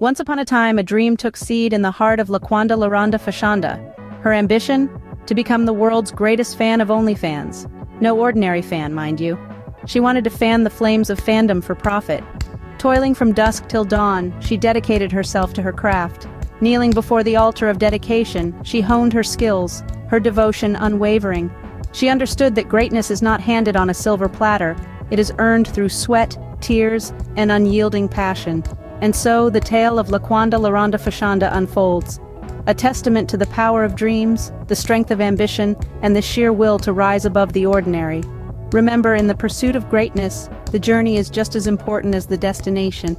Once upon a time, a dream took seed in the heart of Laquanda Fashanda. Her ambition? To become the world's greatest fan of OnlyFans. No ordinary fan, mind you. She wanted to fan the flames of fandom for profit. Toiling from dusk till dawn, she dedicated herself to her craft. Kneeling before the altar of dedication, she honed her skills, her devotion unwavering. She understood that greatness is not handed on a silver platter. It is earned through sweat, tears, and unyielding passion. And so, the tale of Laquanda Fashanda unfolds. A testament to the power of dreams, the strength of ambition, and the sheer will to rise above the ordinary. Remember, in the pursuit of greatness, the journey is just as important as the destination.